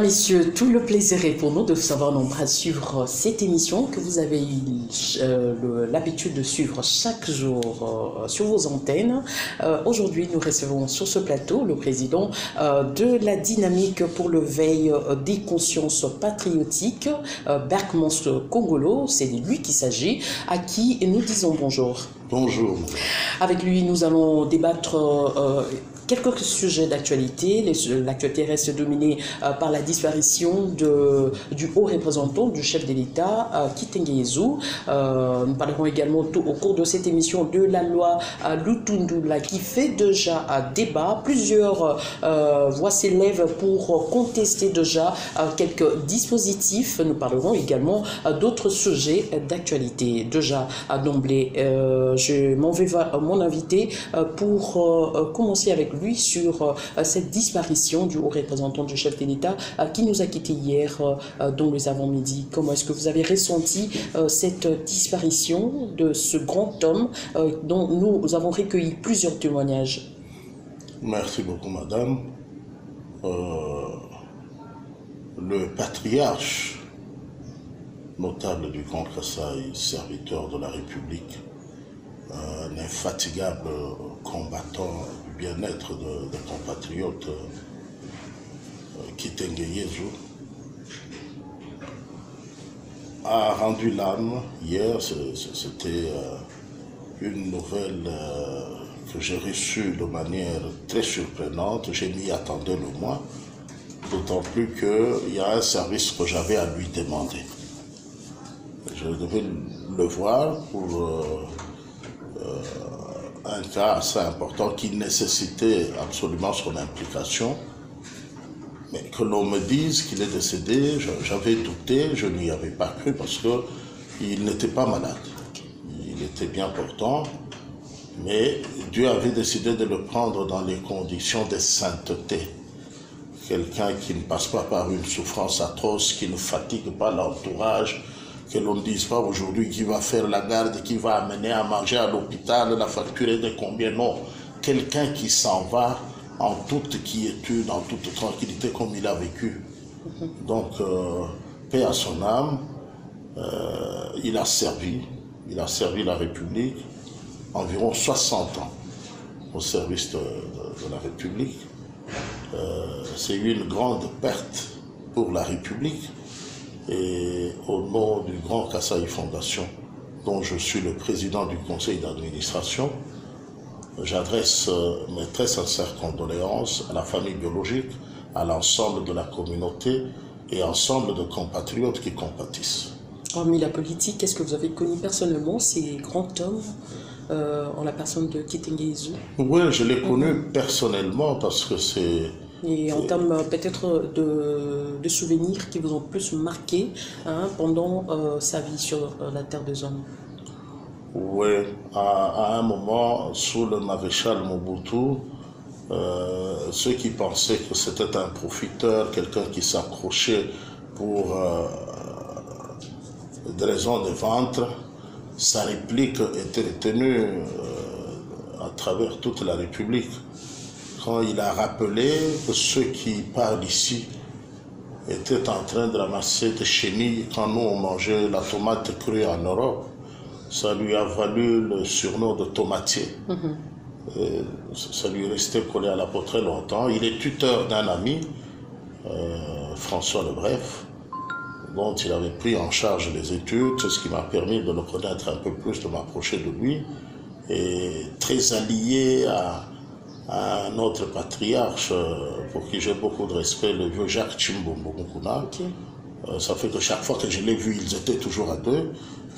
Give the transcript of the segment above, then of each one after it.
messieurs, tout le plaisir est pour nous de vous avoir nombreux à suivre cette émission que vous avez eu l'habitude de suivre chaque jour sur vos antennes. Aujourd'hui, nous recevons sur ce plateau le président de la dynamique pour le veille des consciences patriotiques, Berkmans Kongolo. C'est de lui qu'il s'agit, à qui nous disons bonjour. Bonjour. Avec lui, nous allons débattre quelques sujets d'actualité. L'actualité reste dominée par la disparition du haut représentant, du chef de l'État, Kitenge. Nous parlerons également au cours de cette émission de la loi Lutundula qui fait déjà débat. Plusieurs voix s'élèvent pour contester déjà quelques dispositifs. Nous parlerons également d'autres sujets d'actualité. Déjà, d'emblée, je m'en vais vers mon invité pour commencer avec lui sur cette disparition du haut représentant du chef de l'État qui nous a quittés hier dans les avant-midi. Comment est-ce que vous avez ressenti cette disparition de ce grand homme dont nous avons recueilli plusieurs témoignages? Merci beaucoup, madame. Le patriarche notable du Grand Kasaï, serviteur de la République, un infatigable combattant du bien-être de compatriotes, Kitenge Yezu, a rendu l'âme hier. C'était une nouvelle que j'ai reçue de manière très surprenante. Je m'y attendais le moins, d'autant plus qu'il y a un service que j'avais à lui demander. Je devais le voir pour un cas assez important qui nécessitait absolument son implication. Mais que l'on me dise qu'il est décédé, j'avais douté, je n'y avais pas cru parce qu'il n'était pas malade. Il était bien portant, mais Dieu avait décidé de le prendre dans les conditions de sainteté. Quelqu'un qui ne passe pas par une souffrance atroce, qui ne fatigue pas l'entourage, que l'on ne dise pas aujourd'hui qui va faire la garde, qui va amener à manger à l'hôpital, la facture est de combien. Non, quelqu'un qui s'en va en toute quiétude, en toute tranquillité comme il a vécu. Donc, paix à son âme, il a servi la République, environ 60 ans au service de la République. C'est une grande perte pour la République. Et au nom du Grand Kasaï Fondation, dont je suis le président du conseil d'administration, j'adresse mes très sincères condoléances à la famille biologique, à l'ensemble de la communauté et ensemble de compatriotes qui compatissent. Hormis la politique, est-ce que vous avez connu personnellement ces grands hommes en la personne de Kitenge Yezu? Oui, je l'ai connu personnellement parce que c'est... Et en termes peut-être de souvenirs qui vous ont plus marqué pendant sa vie sur la terre des hommes? Oui, à un moment, sous le maréchal Mobutu, ceux qui pensaient que c'était un profiteur, quelqu'un qui s'accrochait pour des raisons de ventre, sa réplique était retenue à travers toute la République. Quand il a rappelé que ceux qui parlent ici étaient en train de ramasser des chenilles quand nous on mangeait la tomate crue en Europe, ça lui a valu le surnom de tomatier. Ça lui restait collé à la peau très longtemps. Il est tuteur d'un ami, François Lebref, dont il avait pris en charge les études, ce qui m'a permis de le connaître un peu plus, de m'approcher de lui, et très allié à notre patriarche, pour qui j'ai beaucoup de respect, le vieux Jacques Chimbombo Mukuna. Ça fait que chaque fois que je l'ai vu, ils étaient toujours à deux.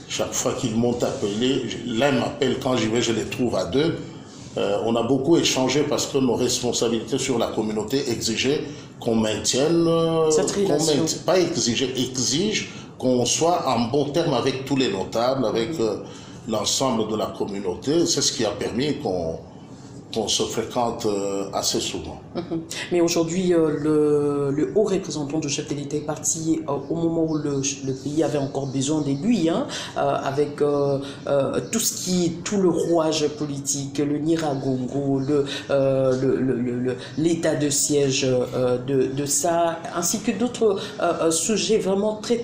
Chaque fois qu'ils m'ont appelé, l'un m'appelle, quand j'y vais, je les trouve à deux. On a beaucoup échangé parce que nos responsabilités sur la communauté exigeaient qu'on maintienne, pas exiger, exige qu'on soit en bon terme avec tous les notables, avec l'ensemble de la communauté. C'est ce qui a permis qu'on se fréquente assez souvent. Mais aujourd'hui, le haut représentant du chef de l'État est parti au moment où le pays avait encore besoin de lui, hein, avec tout le rouage politique, le Nyiragongo, l'état de siège de ça, ainsi que d'autres sujets vraiment très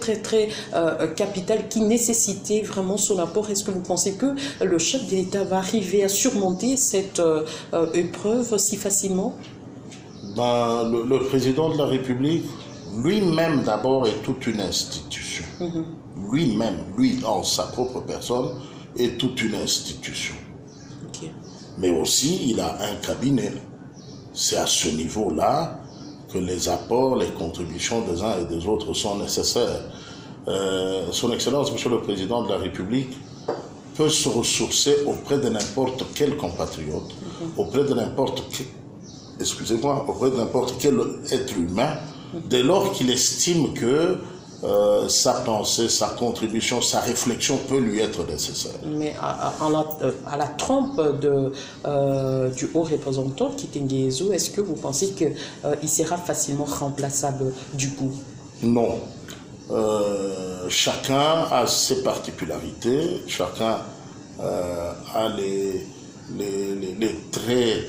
capitaux qui nécessitaient vraiment son apport. Est-ce que vous pensez que le chef de l'État va arriver à surmonter cette épreuve si facilement? Ben, le président de la République, lui-même d'abord, est toute une institution. Lui-même, lui en sa propre personne, est toute une institution. Okay. Mais aussi, il a un cabinet. C'est à ce niveau-là que les apports, les contributions des uns et des autres sont nécessaires. Son Excellence, Monsieur le Président de la République, peut se ressourcer auprès de n'importe quel compatriote, auprès de n'importe quel être humain, dès lors qu'il estime que sa pensée, sa contribution, sa réflexion peut lui être nécessaire. Mais à la trompe du haut représentant, Kitengezo, est-ce que vous pensez qu'il sera facilement remplaçable du coup? Non. Chacun a ses particularités, chacun a les traits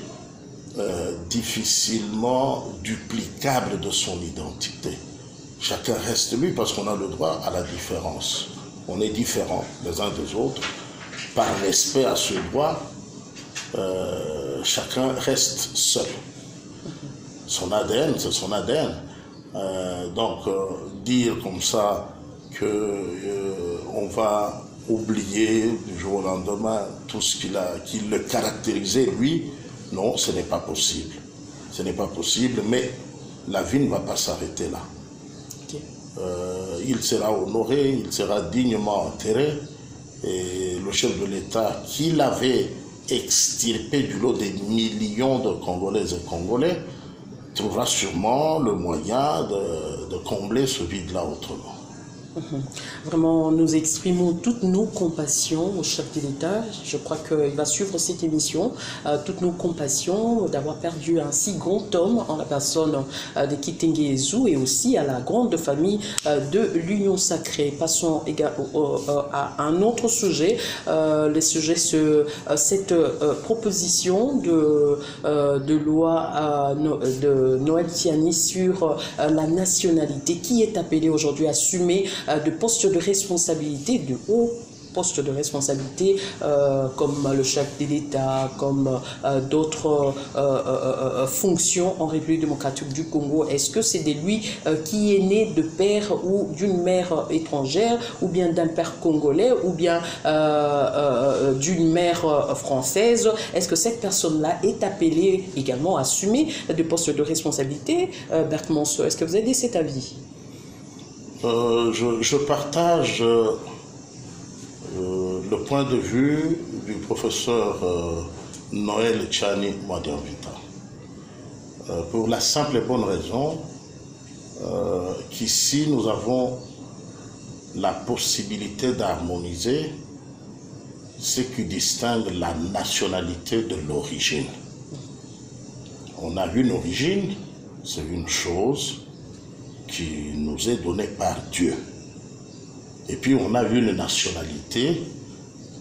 difficilement duplicables de son identité. Chacun reste lui parce qu'on a le droit à la différence. On est différents les uns des autres. Par respect à ce droit, chacun reste seul. Son ADN, c'est son ADN. Donc, dire comme ça qu'on va oublier du jour au lendemain tout ce qui le caractérisait, lui, non, ce n'est pas possible. Ce n'est pas possible, mais la vie ne va pas s'arrêter là. Okay. Il sera honoré, il sera dignement enterré, et le chef de l'État, qui l'avait extirpé du lot des millions de Congolaises et Congolais, trouvera sûrement le moyen de combler ce vide-là autrement. Vraiment, nous exprimons toutes nos compassions au chef de l'État. Je crois qu'il va suivre cette émission. Toutes nos compassions d'avoir perdu un si grand homme en la personne de Kitengezo et aussi à la grande famille de l'Union Sacrée. Passons à un autre sujet. Le sujet, cette proposition de loi de Noël Tiani sur la nationalité qui est appelée aujourd'hui à assumer de postes de responsabilité, de hauts postes de responsabilité, comme le chef de l'État, comme d'autres fonctions en République démocratique du Congo. Est-ce que c'est de lui qui est né de père ou d'une mère étrangère, ou bien d'un père congolais, ou bien d'une mère française? Est-ce que cette personne-là est appelée également à assumer des postes de responsabilité? Bert Monceau, est-ce que vous avez cet avis? Je partage le point de vue du professeur Noël Tiani Mwadianvita. Pour la simple et bonne raison qu'ici nous avons la possibilité d'harmoniser ce qui distingue la nationalité de l'origine. On a une origine, c'est une chose qui nous est donnée par Dieu. Et puis on a une nationalité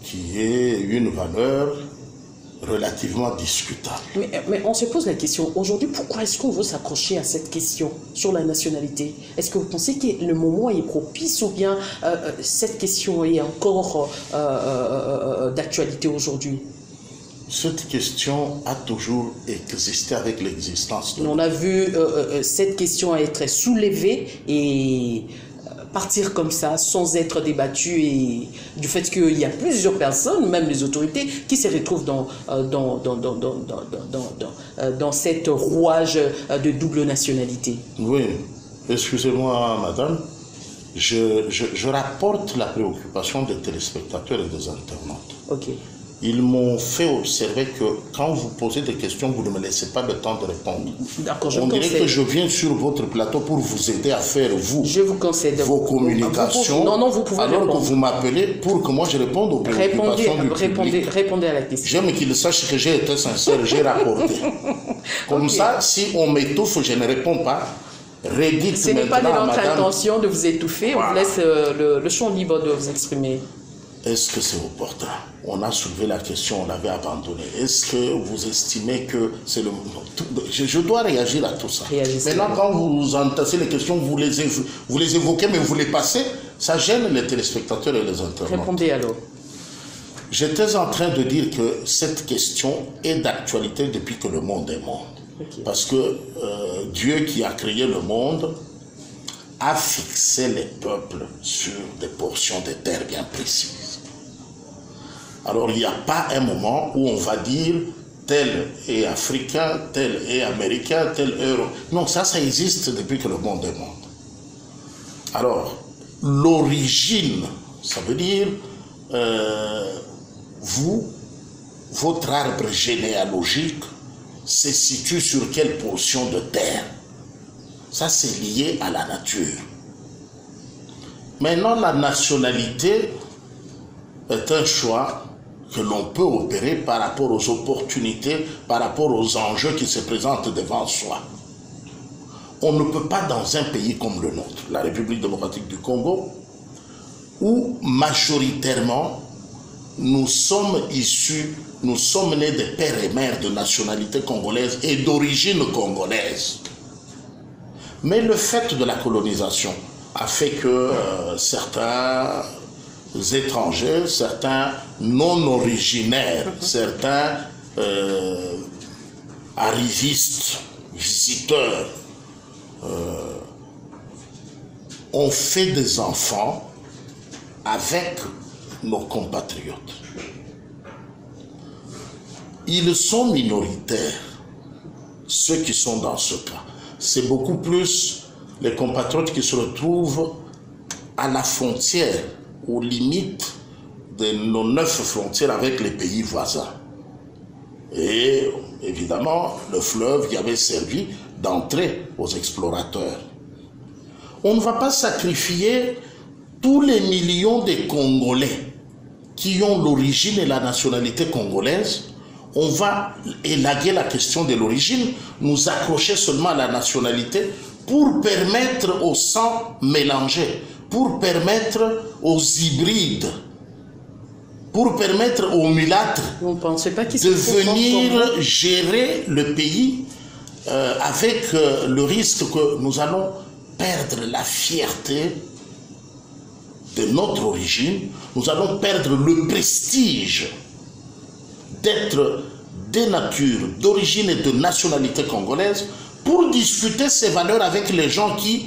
qui est une valeur relativement discutable. Mais on se pose la question, aujourd'hui, pourquoi est-ce qu'on veut s'accrocher à cette question sur la nationalité? Est-ce que vous pensez que le moment est propice, ou bien cette question est encore d'actualité aujourd'hui? Cette question a toujours existé avec l'existence de... On a vu cette question être soulevée et partir comme ça, sans être débattue, et du fait qu'il y a plusieurs personnes, même les autorités, qui se retrouvent dans cette rouage de double nationalité. Oui, excusez-moi madame, je rapporte la préoccupation des téléspectateurs et des internautes. Ok. ils m'ont fait observer que quand vous posez des questions, vous ne me laissez pas le temps de répondre. D'accord, je On vous dirait concède. que je viens sur votre plateau pour vous aider à faire, Je vous concède. vos communications. Non, vous pouvez alors répondre. que vous m'appelez pour que moi je réponde aux préoccupations du public. Répondez à la question. J'aime qu'ils sachent que j'ai été sincère, j'ai rapporté. Comme ça, si on m'étouffe, je ne réponds pas. Redites Ce n'est pas de maintenant à notre madame, intention de vous étouffer, on vous laisse le champ libre de vous exprimer. est-ce que c'est opportun? On a soulevé la question, on l'avait abandonné. Est-ce que vous estimez que c'est le... Je dois réagir à tout ça. Réagissez. Maintenant, quand vous entassez les questions, vous les évoquez, mais vous les passez, ça gêne les téléspectateurs et les internautes. Répondez alors. J'étais en train de dire que cette question est d'actualité depuis que le monde est monde. Okay. Parce que Dieu qui a créé le monde a fixé les peuples sur des portions de terre bien précises. Alors il n'y a pas un moment où on va dire tel est africain, tel est américain, tel est euro. Non, ça existe depuis que le monde est monde. Alors, l'origine, ça veut dire votre arbre généalogique se situe sur quelle portion de terre? Ça, c'est lié à la nature. Maintenant, la nationalité est un choix que l'on peut opérer par rapport aux opportunités, par rapport aux enjeux qui se présentent devant soi. On ne peut pas, dans un pays comme le nôtre, la République démocratique du Congo, où majoritairement nous sommes issus, nous sommes nés des pères et mères de nationalité congolaise et d'origine congolaise. Mais le fait de la colonisation a fait que certains étrangers, certains non originaires, certains arrivistes, visiteurs, ont fait des enfants avec nos compatriotes. Ils sont minoritaires, ceux qui sont dans ce cas. C'est beaucoup plus les compatriotes qui se retrouvent à la frontière, aux limites de nos 9 frontières avec les pays voisins. Et évidemment, le fleuve qui avait servi d'entrée aux explorateurs. On ne va pas sacrifier tous les millions de Congolais qui ont l'origine et la nationalité congolaise. On va élaguer la question de l'origine, nous accrocher seulement à la nationalité pour permettre au sang mélangé, pour permettre aux hybrides, pour permettre aux mulâtres de venir gérer le pays avec le risque que nous allons perdre la fierté de notre origine, nous allons perdre le prestige d'être des natures, d'origine et de nationalité congolaise pour discuter ces valeurs avec les gens qui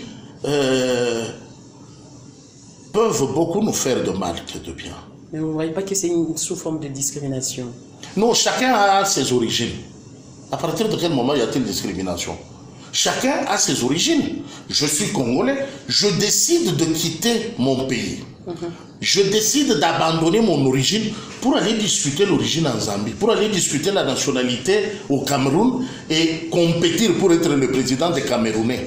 peuvent beaucoup nous faire de mal que de bien. Mais vous ne voyez pas que c'est sous forme de discrimination? Non, chacun a ses origines. À partir de quel moment y a-t-il discrimination? Chacun a ses origines. Je suis congolais, je décide de quitter mon pays. Je décide d'abandonner mon origine pour aller discuter l'origine en Zambie, pour aller discuter la nationalité au Cameroun et compétir pour être le président des Camerounais.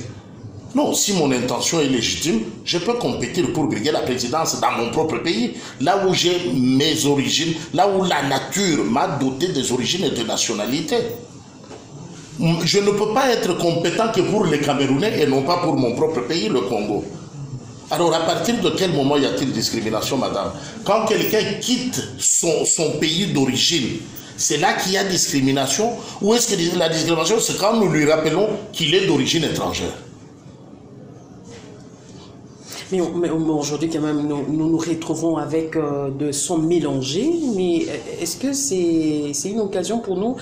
Non, si mon intention est légitime, je peux compétir pour briguer la présidence dans mon propre pays, là où j'ai mes origines, là où la nature m'a doté des origines et de nationalité. Je ne peux pas être compétent que pour les Camerounais et non pas pour mon propre pays, le Congo. Alors, à partir de quel moment y a-t-il discrimination, madame? Quand quelqu'un quitte son pays d'origine, c'est là qu'il y a discrimination? Ou est-ce que la discrimination, c'est quand nous lui rappelons qu'il est d'origine étrangère? Mais aujourd'hui, quand même, nous nous retrouvons avec de sons mélangés. Mais est-ce que c'est une occasion pour nous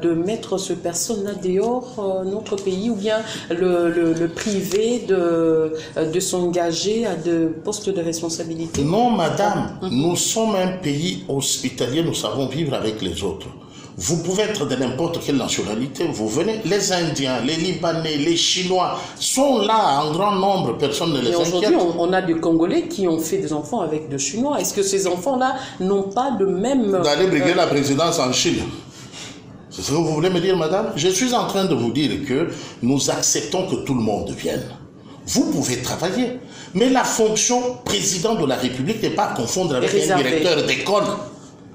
de mettre ce personne-là dehors notre pays, ou bien le priver de s'engager à de postes de responsabilité? Non, madame, nous sommes un pays hospitalier, nous savons vivre avec les autres. Vous pouvez être de n'importe quelle nationalité, vous venez, les Indiens, les Libanais, les Chinois sont là en grand nombre, personne ne les inquiète. Aujourd'hui, on a des Congolais qui ont fait des enfants avec des Chinois. Est-ce que ces enfants-là n'ont pas le même... D'aller briguer la présidence en Chine. C'est ce que vous voulez me dire, madame? Je suis en train de vous dire que nous acceptons que tout le monde vienne. Vous pouvez travailler, mais la fonction président de la République n'est pas à confondre avec un directeur d'école.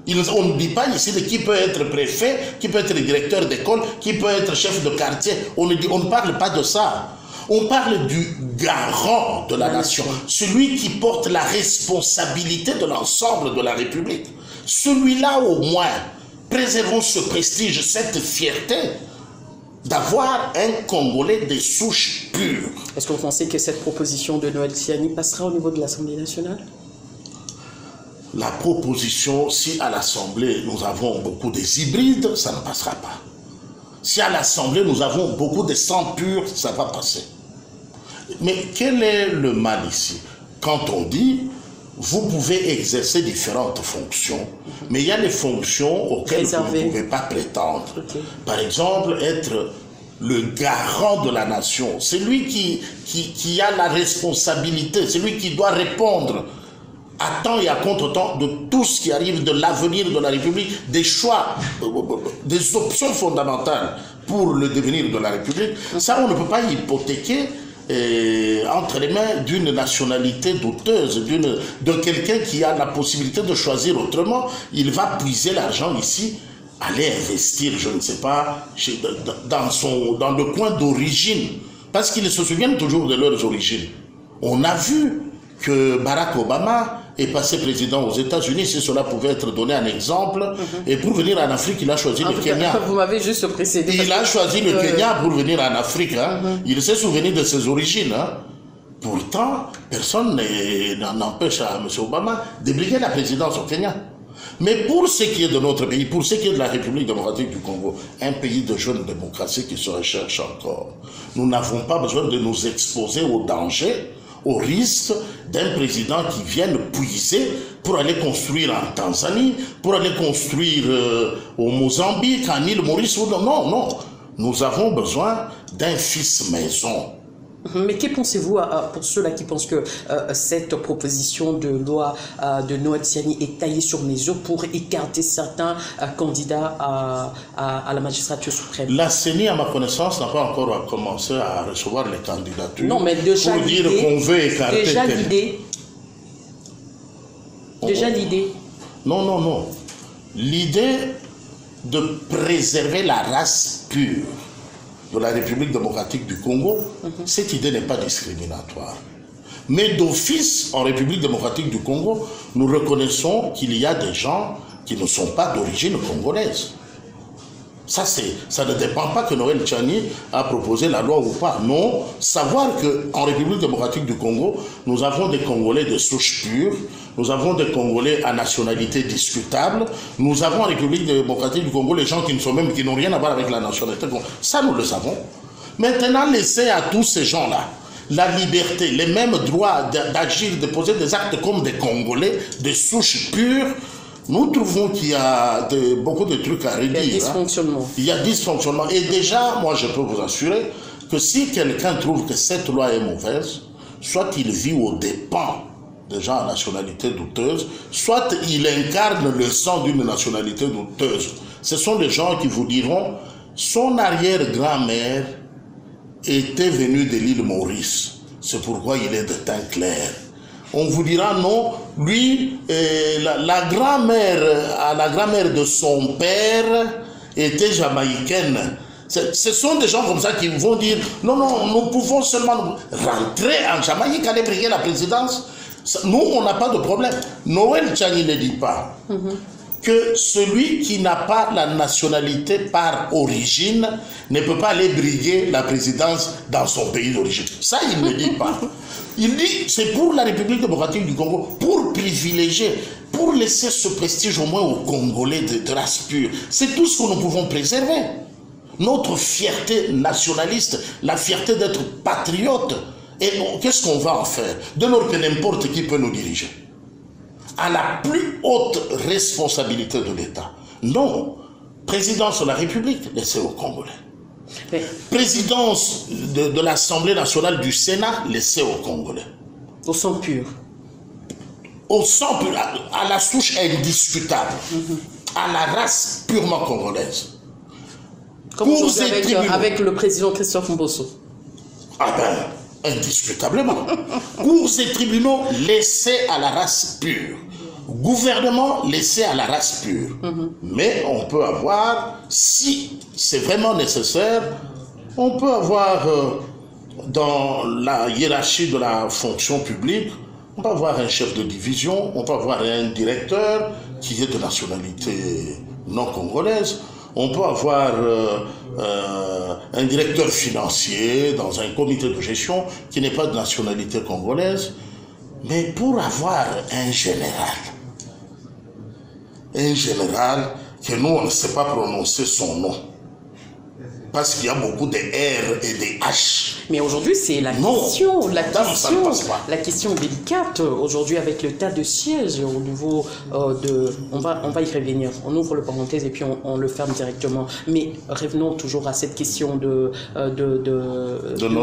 On ne dit pas ici de qui peut être préfet, qui peut être directeur d'école, qui peut être chef de quartier. On ne parle pas de ça. On parle du garant de la nation, celui qui porte la responsabilité de l'ensemble de la République. Celui-là, au moins, préservons ce prestige, cette fierté d'avoir un Congolais de souche pure. Est-ce que vous pensez que cette proposition de Noël Tiani passera au niveau de l'Assemblée nationale? La proposition, si à l'Assemblée nous avons beaucoup des hybrides, ça ne passera pas. Si à l'Assemblée nous avons beaucoup de sang pur, ça va passer. Mais quel est le mal ici? Quand on dit, vous pouvez exercer différentes fonctions, mais il y a des fonctions auxquelles vous ne pouvez pas prétendre. Par exemple, être le garant de la nation, c'est lui qui a la responsabilité, c'est lui qui doit répondre à temps et à contre-temps de tout ce qui arrive, de l'avenir de la République, des choix, des options fondamentales pour le devenir de la République. Ça, on ne peut pas hypothéquer entre les mains d'une nationalité douteuse, de quelqu'un qui a la possibilité de choisir autrement. Il va puiser l'argent ici, aller investir, je ne sais pas, dans le coin d'origine, parce qu'ils se souviennent toujours de leurs origines. On a vu que Barack Obama est passé président aux États-Unis, si cela pouvait être donné un exemple, et pour venir en Afrique, il a choisi le Kenya. Vous m'avez juste précédé. Il a choisi le Kenya pour venir en Afrique. Il s'est souvenu de ses origines. Pourtant, personne n'empêche à M. Obama de briguer la présidence au Kenya. Mais pour ce qui est de notre pays, pour ce qui est de la République démocratique du Congo, un pays de jeune démocratie qui se recherche encore, nous n'avons pas besoin de nous exposer au danger, au risque d'un président qui vienne puiser pour aller construire en Tanzanie, pour aller construire au Mozambique, en île Maurice. Non, non. Nous avons besoin d'un fils maison. Mais que pensez-vous pour ceux-là qui pensent que cette proposition de loi de Noël Tiani est taillée sur mesure pour écarter certains candidats à la magistrature suprême? La CENI, à ma connaissance, n'a pas encore commencé à recevoir les candidatures. Non, mais déjà pour dire qu'on veut écarter. Déjà l'idée. Non, non, non. L'idée de préserver la race pure de la République démocratique du Congo, cette idée n'est pas discriminatoire. Mais d'office, en République démocratique du Congo, nous reconnaissons qu'il y a des gens qui ne sont pas d'origine congolaise. Ça ne dépend pas que Noël Tiani a proposé la loi ou pas. Non, savoir qu'en République démocratique du Congo, nous avons des Congolais de souche pure, nous avons des Congolais à nationalité discutable, nous avons en République démocratique du Congo les gens qui n'ont rien à voir avec la nationalité. Ça, nous le savons. Maintenant, laissez à tous ces gens-là la liberté, les mêmes droits d'agir, de poser des actes comme des Congolais de souche pure. Nous trouvons qu'il y a beaucoup de trucs à redire. Il y a dysfonctionnement. Il y a dysfonctionnement. Et déjà, moi, je peux vous assurer que si quelqu'un trouve que cette loi est mauvaise, soit il vit aux dépens des gens à nationalité douteuse, soit il incarne le sang d'une nationalité douteuse. Ce sont les gens qui vous diront, son arrière-grand-mère était venue de l'île Maurice. C'est pourquoi il est de teint clair. On vous dira non, lui, la grand-mère de son père était jamaïcaine. Ce sont des gens comme ça qui vont dire non, non, nous pouvons seulement rentrer en Jamaïque, aller briguer la présidence. Nous, on n'a pas de problème. Noël Tiani ne dit pas que celui qui n'a pas la nationalité par origine ne peut pas aller briguer la présidence dans son pays d'origine. Ça, il ne dit pas. Il dit c'est pour la République démocratique du Congo, pour privilégier, pour laisser ce prestige au moins aux Congolais de race pure. C'est tout ce que nous pouvons préserver. Notre fierté nationaliste, la fierté d'être patriote. Et qu'est-ce qu'on va en faire? De lors que n'importe qui peut nous diriger à la plus haute responsabilité de l'État. Non, Présidence de la République, laissez aux Congolais. Mais... Présidence de l'Assemblée nationale du Sénat, laissez aux Congolais. Au sang pur. Au sang pur, à la souche indiscutable, à la race purement congolaise. Comme aujourd'hui avec le président Christophe Mbosso. Ah ben, indiscutablement. Cours et tribunaux laissés à la race pure. Gouvernement laissé à la race pure. Mais on peut avoir, si c'est vraiment nécessaire, on peut avoir dans la hiérarchie de la fonction publique, on peut avoir un chef de division, on peut avoir un directeur qui est de nationalité non congolaise, on peut avoir un directeur financier dans un comité de gestion qui n'est pas de nationalité congolaise. Mais pour avoir un général que nous on ne sait pas prononcer son nom, parce qu'il y a beaucoup de R et de H. Mais aujourd'hui, c'est la question délicate aujourd'hui avec le tas de sièges au niveau de... On va y revenir. On ouvre le parenthèse et puis on le ferme directement. Mais revenons toujours à cette question de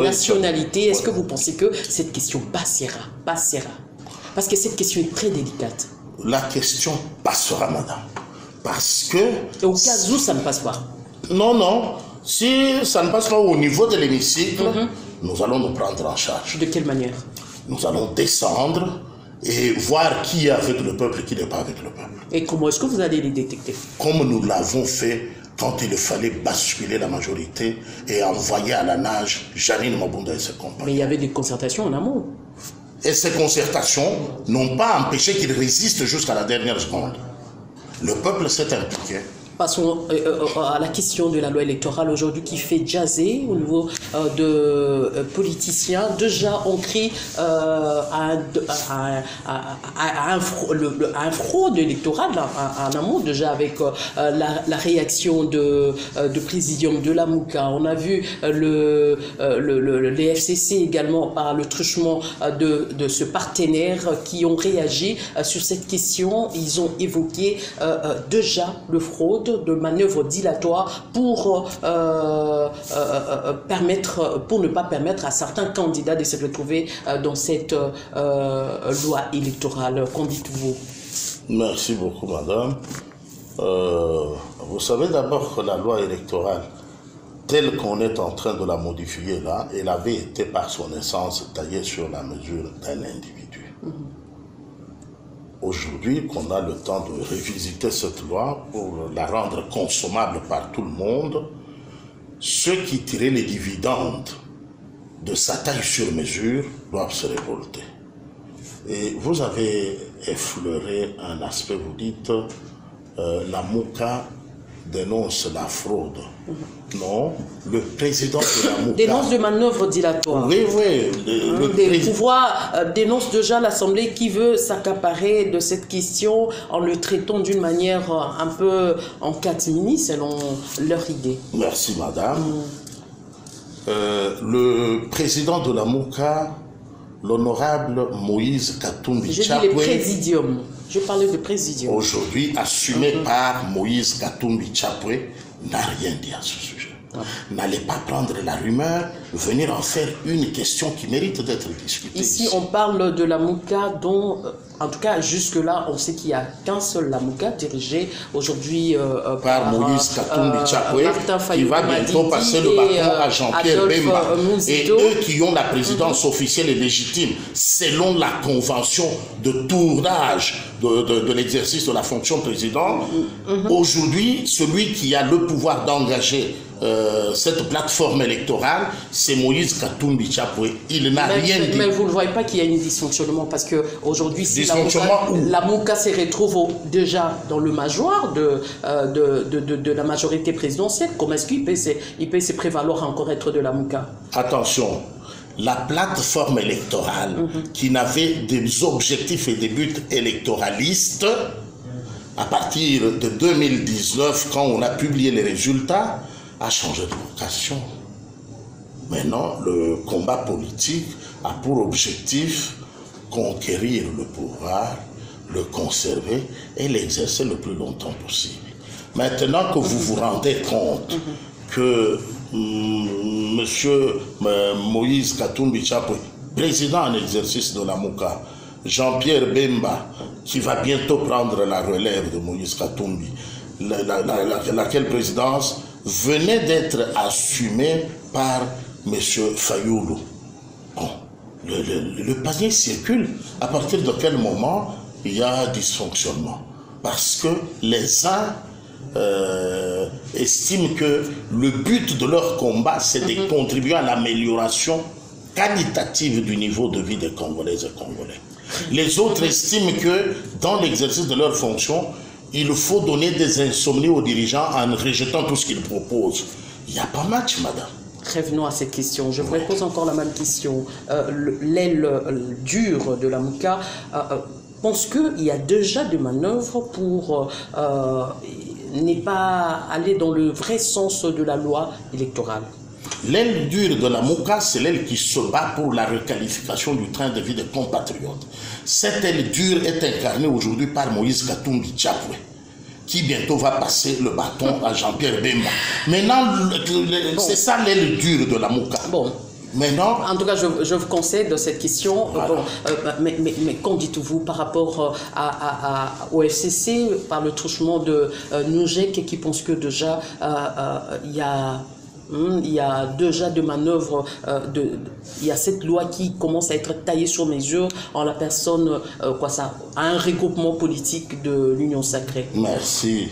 nationalité. Est-ce que vous pensez que cette question passera? Parce que cette question est très délicate. La question passera, madame. Parce que... Et au cas où ça ne passe pas? Non. Si ça ne passe pas au niveau de l'hémicycle, nous allons nous prendre en charge. De quelle manière? Nous allons descendre et voir qui est avec le peuple et qui n'est pas avec le peuple. Et comment est-ce que vous allez les détecter? Comme nous l'avons fait quand il fallait basculer la majorité et envoyer à la nage Janine Mabunda et ses compagnons. Mais il y avait des concertations en amont. Et ces concertations n'ont pas empêché qu'ils résistent jusqu'à la dernière seconde. Le peuple s'est impliqué. Passons à la question de la loi électorale aujourd'hui qui fait jaser au niveau de politiciens. Déjà, on crie à un fraude électorale en amont, déjà avec la réaction de Présidium de la Mouka. On a vu les FCC également par le truchement de ce partenaire qui ont réagi sur cette question. Ils ont évoqué déjà le fraude, de manœuvres dilatoires pour ne pas permettre à certains candidats de se retrouver dans cette loi électorale. Qu'en dites-vous? Merci beaucoup, madame. Vous savez d'abord que la loi électorale, telle qu'on est en train de la modifier là, elle avait été par son essence taillée sur la mesure d'un individu. Aujourd'hui, qu'on a le temps de revisiter cette loi pour la rendre consommable par tout le monde, ceux qui tiraient les dividendes de sa taille sur mesure doivent se révolter. Et vous avez effleuré un aspect, vous dites, la Mouka dénonce la fraude. Non, le président de la Mouka... Dénonce de manœuvres dilatoires. Oui. Les pouvoirs dénoncent déjà l'Assemblée qui veut s'accaparer de cette question en le traitant d'une manière un peu en catimini, selon leur idée. Merci, madame. Le président de la Mouka, l'honorable Moïse Katumbi Chapwe... Je dis le présidium. Je parlais de présidium. Aujourd'hui, assumé par Moïse Katumbi Chapwe, n'a rien dit à ce sujet. N'allez pas prendre la rumeur, venir en faire une question qui mérite d'être discutée. Ici, on parle de la Mouka dont, en tout cas, jusque-là, on sait qu'il n'y a qu'un seul la Mouka dirigé aujourd'hui par Moïse Katumbi Chapwe, qui va bientôt passer le bâton à Jean-Pierre Bemba. Et eux qui ont la présidence officielle et légitime, selon la convention de tournage de l'exercice de la fonction président, aujourd'hui, celui qui a le pouvoir d'engager cette plateforme électorale, c'est Moïse Katumbi Chapwe. Il n'a rien dit. Mais vous ne voyez pas qu'il y a un dysfonctionnement parce qu'aujourd'hui, si la Mouka se retrouve déjà dans le major de la majorité présidentielle, comment est-ce qu'il peut se prévaloir encore être de la Mouka? Attention, la plateforme électorale qui n'avait des objectifs et des buts électoralistes, à partir de 2019, quand on a publié les résultats, a changé de vocation. Maintenant, le combat politique a pour objectif conquérir le pouvoir, le conserver et l'exercer le plus longtemps possible. Maintenant que vous vous rendez compte que Monsieur Moïse Katumbi Chapwe, président en exercice de la MOUCA, Jean-Pierre Bemba, qui va bientôt prendre la relève de Moïse Katumbi, laquelle présidence venait d'être assumée par M. Fayoulou. Bon, le panier circule. À partir de quel moment il y a dysfonctionnement? Parce que les uns estiment que le but de leur combat, c'est de contribuer à l'amélioration qualitative du niveau de vie des Congolaises et Congolais. Les autres estiment que dans l'exercice de leurs fonctions, il faut donner des insomnies aux dirigeants en rejetant tout ce qu'ils proposent. Il n'y a pas match, madame. Revenons à cette question. Je vous pose encore la même question. L'aile dure de la MOUCA pense qu'il y a déjà des manœuvres pour ne pas aller dans le vrai sens de la loi électorale. L'aile dure de la MOUCA, c'est l'aile qui se bat pour la requalification du train de vie des compatriotes. Cette aile dure est incarnée aujourd'hui par Moïse Katumbi Chapwe, qui bientôt va passer le bâton à Jean-Pierre Bemba. Maintenant, c'est ça l'aile dure de la MOUCA. Bon. Maintenant, en tout cas, je vous conseille de cette question. Voilà. Bon, mais qu'en dites-vous par rapport au FCC, par le truchement de Noujek, qui pense que déjà il y a déjà des manœuvres, il y a cette loi qui commence à être taillée sur mesure en la personne, à un regroupement politique de l'Union sacrée. Merci.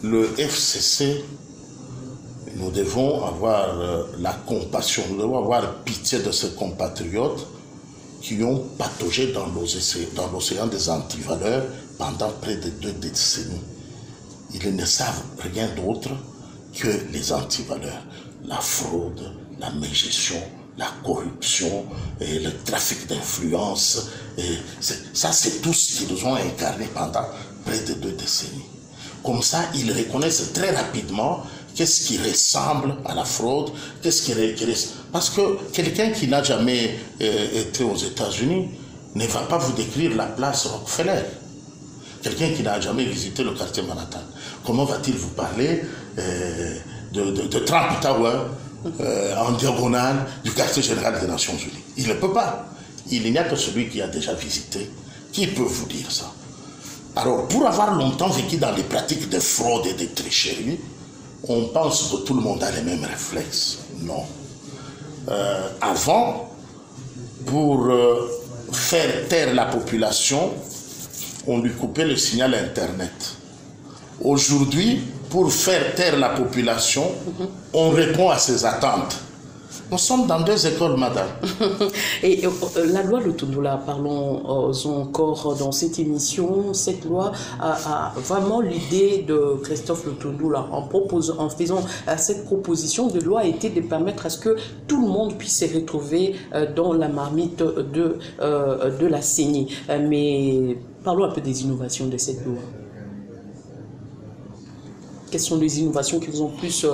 Le FCC, nous devons avoir la compassion, nous devons avoir pitié de ces compatriotes qui ont pataugé dans l'océan des antivaleurs pendant près de 2 décennies. Ils ne savent rien d'autre que les antivaleurs, la fraude, la mégestion, la corruption, et le trafic d'influence. Ça, c'est tout ce qu'ils ont incarné pendant près de 2 décennies. Comme ça, ils reconnaissent très rapidement qu'est-ce qui ressemble à la fraude, qu'est-ce qui parce que quelqu'un qui n'a jamais été aux États-Unis ne va pas vous décrire la place Rockefeller. Quelqu'un qui n'a jamais visité le quartier Manhattan, comment va-t-il vous parler de Trump Tower en diagonale du quartier général des Nations Unies? Il ne peut pas. Il n'y a que celui qui a déjà visité qui peut vous dire ça. Alors, pour avoir longtemps vécu dans les pratiques de fraude et de tricherie, on pense que tout le monde a les mêmes réflexes. Non. Avant, pour faire taire la population, on lui coupait le signal Internet. Aujourd'hui, pour faire taire la population, on répond à ses attentes. Nous sommes dans 2 écoles, madame. Et la loi Lutundula, parlons encore dans cette émission. Cette loi a vraiment l'idée de Christophe Lutundula en faisant cette proposition de loi a été de permettre à ce que tout le monde puisse se retrouver dans la marmite de la CENI. Mais parlons un peu des innovations de cette loi. Quelles sont les innovations qui vous ont plus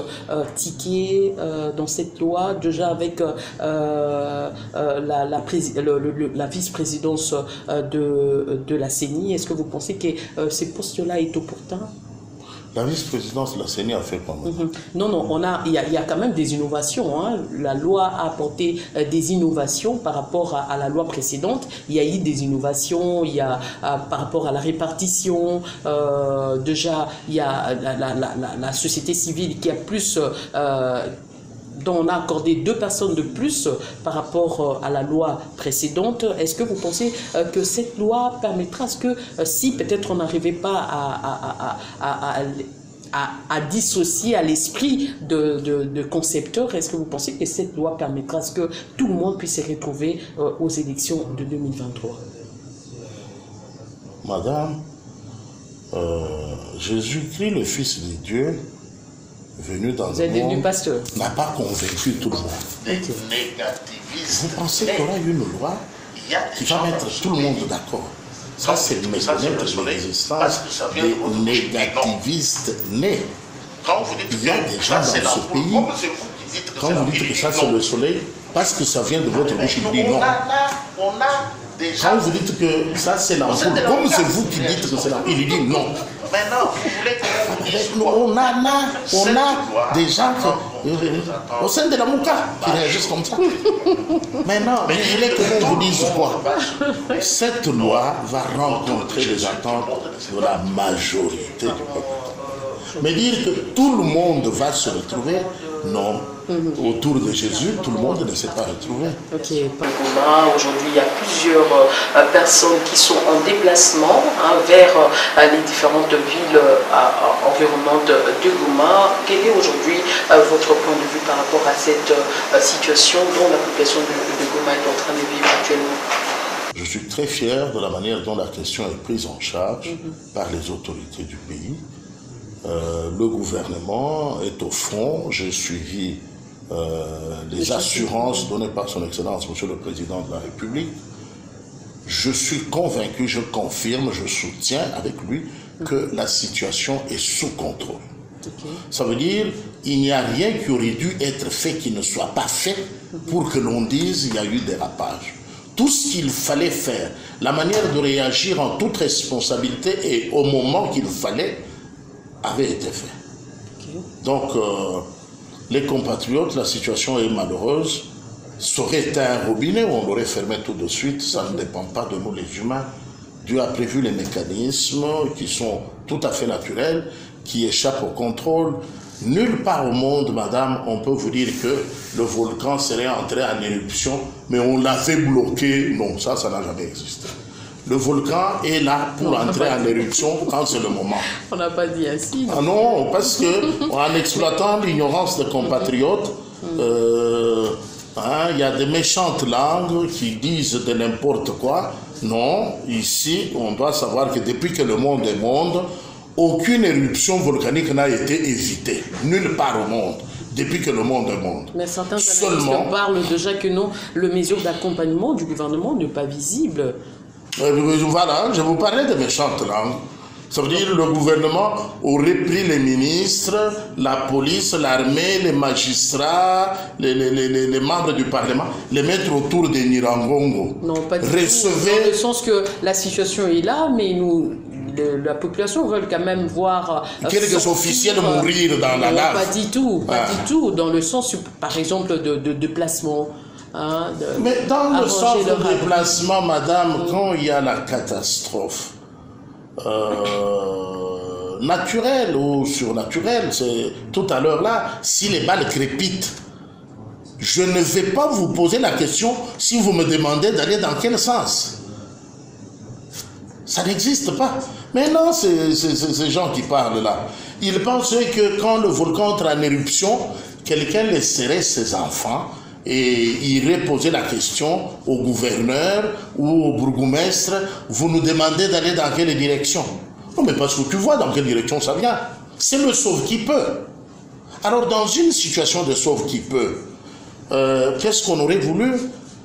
tiqué dans cette loi, déjà avec la vice-présidence de la CENI? Est-ce que vous pensez que ces postes-là est opportun? La vice-présidence de la CENI a fait quoi? Non, il y a quand même des innovations. Hein. La loi a apporté des innovations par rapport à la loi précédente. Il y a eu des innovations, il y a par rapport à la répartition. Déjà, il y a la société civile qui a plus... dont on a accordé 2 personnes de plus par rapport à la loi précédente. Est-ce que vous pensez que cette loi permettra, ce que si peut-être on n'arrivait pas à dissocier à l'esprit de concepteurs, est-ce que vous pensez que cette loi permettra à ce que tout le monde puisse se retrouver aux élections de 2023? Madame, Jésus-Christ, le Fils de Dieu, venu dans le monde, n'a pas convaincu tout le monde. Vous pensez qu'il y aura une loi qui va mettre tout le monde d'accord? Ça, c'est méconnaître l'existence des négativistes nés. Il y a des gens dans ce pays, quand vous dites que ça c'est le soleil, parce que ça vient de votre bouche, il dit non. On a Quand vous dites que ça c'est l'ampoule, comme c'est vous qui dites que c'est l'ampoule, il dit non. Maintenant, vous voulez que vous dise quoi? On a des gens au sein de la Mouka qui réagissent comme ça. Maintenant, vous voulez que l'on vous dise quoi? Cette loi va rencontrer les attentes de la majorité du peuple. Mais dire que tout le monde va se retrouver, non. Autour de Jésus, tout le monde ne s'est pas retrouvé. Ok. Aujourd'hui, il y a plusieurs personnes qui sont en déplacement vers les différentes villes environnantes de Goma. Quel est aujourd'hui votre point de vue par rapport à cette situation dont la population de Goma est en train de vivre actuellement? Je suis très fier de la manière dont la question est prise en charge par les autorités du pays. Le gouvernement est au front. J'ai suivi les assurances données par son Excellence, Monsieur le Président de la République. Je suis convaincu, je confirme, je soutiens avec lui que la situation est sous contrôle. Ça veut dire qu'il n'y a rien qui aurait dû être fait qui ne soit pas fait pour que l'on dise qu'il y a eu dérapage. Tout ce qu'il fallait faire, la manière de réagir en toute responsabilité et au moment qu'il fallait, avait été fait. Donc, les compatriotes, la situation est malheureuse. Ça aurait été un robinet où on l'aurait fermé tout de suite. Ça ne dépend pas de nous les humains. Dieu a prévu les mécanismes qui sont tout à fait naturels, qui échappent au contrôle. Nulle part au monde, madame, on peut vous dire que le volcan serait entré en éruption, mais on l'avait bloqué. Non, ça n'a jamais existé. Le volcan est là pour entrer en éruption quand c'est le moment. On n'a pas dit ainsi. Ah non, parce que en exploitant l'ignorance des compatriotes, il y a des méchantes langues qui disent de n'importe quoi. Non, ici, on doit savoir que depuis que le monde est monde, aucune éruption volcanique n'a été évitée. Nulle part au monde. Depuis que le monde est monde. Mais certains analystes parlent déjà que non, le mesure d'accompagnement du gouvernement n'est pas visible. Voilà, je vous parlais de méchantes langues. Ça veut dire que le gouvernement aurait pris les ministres, la police, l'armée, les magistrats, les membres du Parlement, les mettre autour des Nirangongo. Non, pas du tout. Dans le sens que la situation est là, mais la population veut quand même voir quelques officiels mourir dans la lave. Pas du tout, pas du tout. Dans le sens, par exemple, de placement. Mais dans le sens de déplacement, madame, quand il y a la catastrophe naturelle ou surnaturelle, c'est tout à l'heure là, si les balles crépitent, je ne vais pas vous poser la question si vous me demandez d'aller dans quel sens. Ça n'existe pas. Mais non, ces gens qui parlent là, ils pensaient que quand le volcan entre en éruption, quelqu'un laisserait ses enfants et irait poser la question au gouverneur ou au bourgmestre, vous nous demandez d'aller dans quelle direction? Non, mais parce que tu vois dans quelle direction ça vient. C'est le sauve qui peut. Alors dans une situation de sauve qui peut, qu'est-ce qu'on aurait voulu?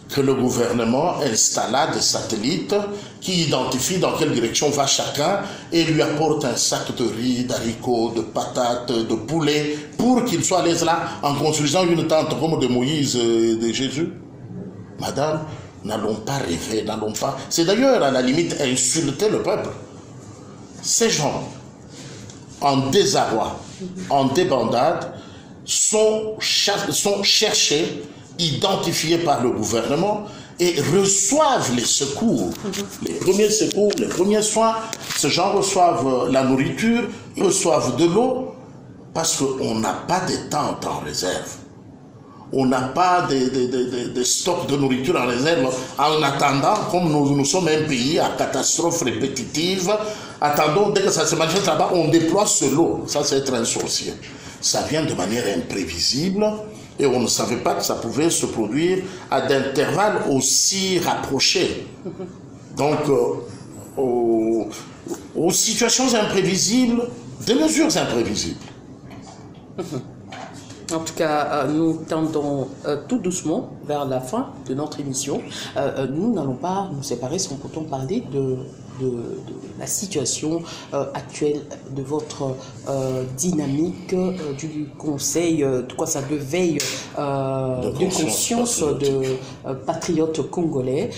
Que le gouvernement installa des satellites qui identifient dans quelle direction va chacun et lui apporte un sac de riz, d'haricots, de patates, de poulet pour qu'il soit à l'aise là en construisant une tente comme de Moïse et de Jésus. Madame, n'allons pas rêver, n'allons pas... C'est d'ailleurs à la limite insulter le peuple. Ces gens, en désarroi, en débandade, sont cherchés, identifiés par le gouvernement et reçoivent les secours. Les premiers secours, les premiers soins, ces gens reçoivent la nourriture, reçoivent de l'eau, parce qu'on n'a pas de tentes en réserve. On n'a pas de stocks de nourriture en réserve. En attendant, comme nous sommes un pays à catastrophe répétitive, attendons, dès que ça se manifeste là-bas, on déploie ce lot. Ça, c'est être un sorcier. Ça vient de manière imprévisible. Et on ne savait pas que ça pouvait se produire à d'intervalles aussi rapprochés. Donc, aux situations imprévisibles, des mesures imprévisibles. En tout cas, nous tendons tout doucement vers la fin de notre émission. Nous n'allons pas nous séparer sans pourtant parler de la situation actuelle, de votre dynamique du Conseil, ça de veille de conscience de patriotes congolais.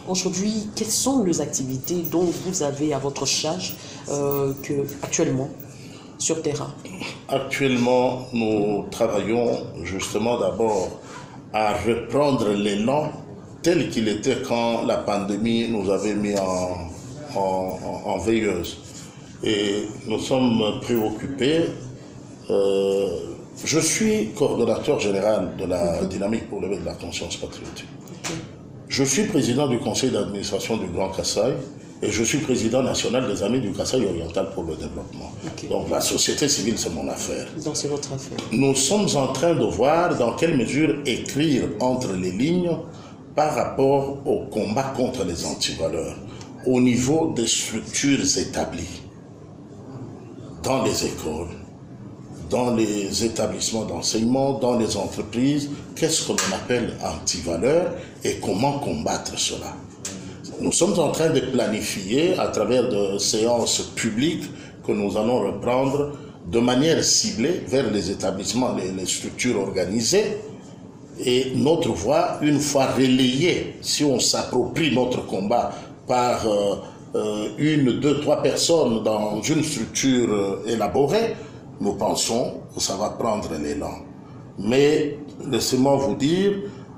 Aujourd'hui, quelles sont les activités dont vous avez à votre charge actuellement sur terrain? Actuellement, nous travaillons justement d'abord à reprendre l'élan tel qu'il était quand la pandémie nous avait mis en veilleuse. Et nous sommes préoccupés. Je suis coordonnateur général de la dynamique pour l'éveil de la conscience patriotique. Je suis président du conseil d'administration du Grand Kasaï et je suis président national des Amis du Kasaï oriental pour le développement. Donc la société civile, c'est mon affaire. Donc c'est votre affaire. Nous sommes en train de voir dans quelle mesure écrire entre les lignes par rapport au combat contre les antivaleurs au niveau des structures établies, dans les écoles, dans les établissements d'enseignement, dans les entreprises. Qu'est-ce que l'on appelle antivaleurs et comment combattre cela? Nous sommes en train de planifier à travers de séances publiques que nous allons reprendre de manière ciblée vers les établissements, les structures organisées. Et notre voix, une fois relayée, si on s'approprie notre combat par une, deux, trois personnes dans une structure élaborée, nous pensons que ça va prendre l'élan. Mais laissez-moi vous dire,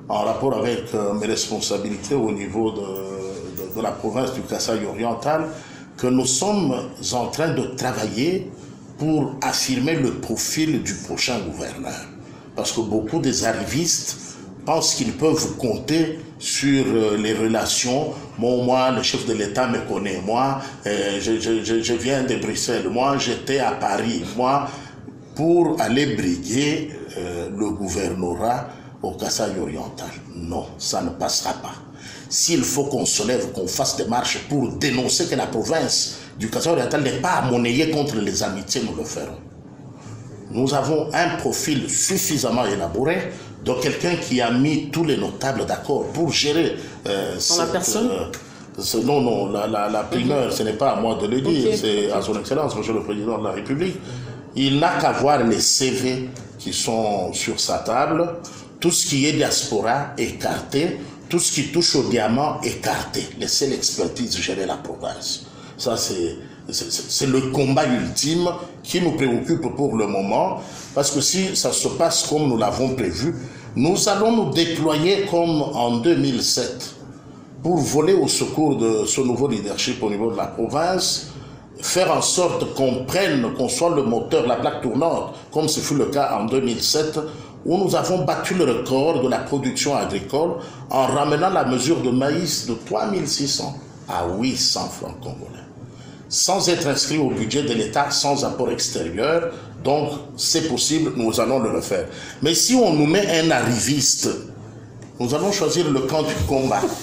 en rapport avec mes responsabilités au niveau de la province du Kasaï oriental, que nous sommes en train de travailler pour affirmer le profil du prochain gouverneur. Parce que beaucoup des arrivistes pensent qu'ils peuvent compter sur les relations. Bon, moi, le chef de l'État me connaît. Moi, je viens de Bruxelles. Moi, j'étais à Paris. Moi, pour aller briguer le gouvernorat au Kasaï oriental. Non, ça ne passera pas. S'il faut qu'on se lève, qu'on fasse des marches pour dénoncer que la province du Kasaï oriental n'est pas monnayée contre les amitiés, nous le ferons. Nous avons un profil suffisamment élaboré de quelqu'un qui a mis tous les notables d'accord pour gérer la personne non, la primeur, ce n'est pas à moi de le dire, c'est à son Excellence, Monsieur le Président de la République. Il n'a qu'à voir les CV qui sont sur sa table, tout ce qui est diaspora écarté, tout ce qui touche au diamant écarté. Laissez l'expertise gérer la province. Ça, c'est le combat ultime qui nous préoccupe pour le moment, parce que si ça se passe comme nous l'avons prévu, nous allons nous déployer comme en 2007 pour voler au secours de ce nouveau leadership au niveau de la province, faire en sorte qu'on prenne, qu'on soit le moteur, la plaque tournante, comme ce fut le cas en 2007, où nous avons battu le record de la production agricole en ramenant la mesure de maïs de 3600 à 800 francs congolais, sans être inscrit au budget de l'État, sans apport extérieur. Donc, c'est possible, nous allons le refaire. Mais si on nous met un arriviste, nous allons choisir le camp du combat. Voilà.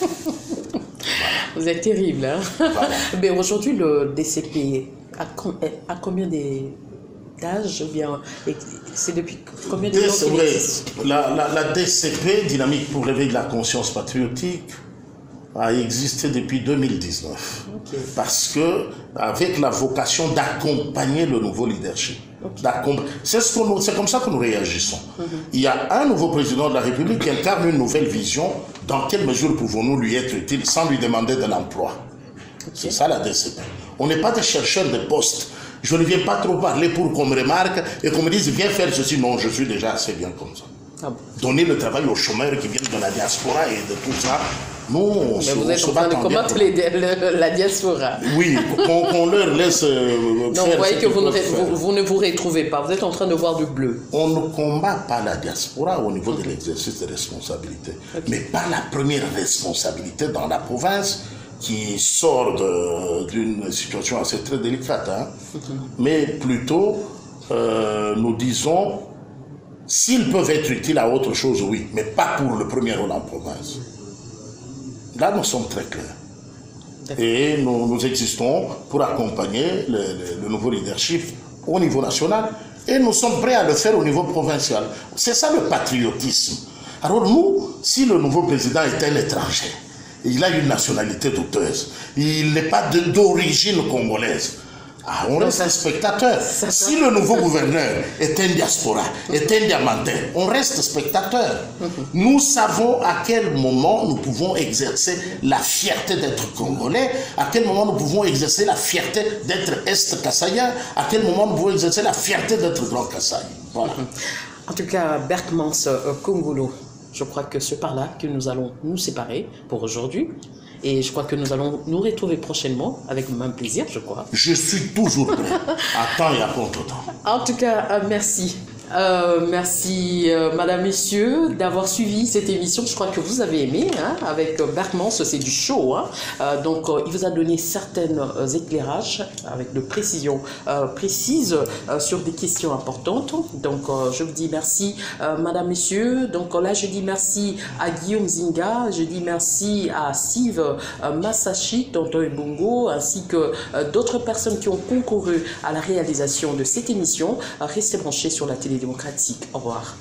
Vous êtes terrible, hein? Voilà. Mais aujourd'hui, le DCP, à combien d'âge? C'est depuis combien de temps qu'il existe? La DCP, Dynamique pour l'éveil de la conscience patriotique, a existé depuis 2019. Parce que, avec la vocation d'accompagner le nouveau leadership. C'est comme ça que nous réagissons. Il y a un nouveau président de la République qui incarne une nouvelle vision. Dans quelle mesure pouvons-nous lui être utiles sans lui demander de l'emploi? C'est ça la DCP. On n'est pas des chercheurs de postes. Je ne viens pas trop parler pour qu'on me remarque et qu'on me dise viens faire ceci. Non, je suis déjà assez bien comme ça. Donner le travail aux chômeurs qui viennent de la diaspora et de tout ça. Non, mais vous êtes en train de combattre la diaspora. Oui, qu'on leur laisse non, vous voyez que vous ne vous retrouvez pas. Vous êtes en train de voir du bleu. On ne combat pas la diaspora au niveau de l'exercice des responsabilités. Mais pas la première responsabilité dans la province qui sort d'une situation assez très délicate. Hein. Mais plutôt, nous disons, s'ils peuvent être utiles à autre chose, oui, mais pas pour le premier rôle en province. Là, nous sommes très clairs. Et nous existons pour accompagner le nouveau leadership au niveau national Et nous sommes prêts à le faire au niveau provincial. C'est ça le patriotisme. Alors nous, si le nouveau président est un étranger, il a une nationalité douteuse, il n'est pas d'origine congolaise, on reste spectateur. Si le nouveau gouverneur est un diaspora, est un diamantin, on reste spectateur. Nous savons à quel moment nous pouvons exercer la fierté d'être congolais, à quel moment nous pouvons exercer la fierté d'être est-kassaïen, à quel moment nous pouvons exercer la fierté d'être grand Kasaï. Voilà. En tout cas, Berkmans Kongolo, je crois que c'est par là que nous allons nous séparer pour aujourd'hui. Et je crois que nous allons nous retrouver prochainement avec le même plaisir, je crois. Je suis toujours prêt, à temps et à contre-temps. En tout cas, merci. Merci, madame, messieurs, d'avoir suivi cette émission. Je crois que vous avez aimé, hein, avec Berkmans, c'est du show. Hein. Donc, il vous a donné certains éclairages avec de précisions précises sur des questions importantes. Donc, je vous dis merci, madame, messieurs. Donc, là, je dis merci à Guillaume Zinga, je dis merci à Sive Masashi, Tonton Ebongo, ainsi que d'autres personnes qui ont concouru à la réalisation de cette émission. Restez branchés sur la télé démocratique. Au revoir.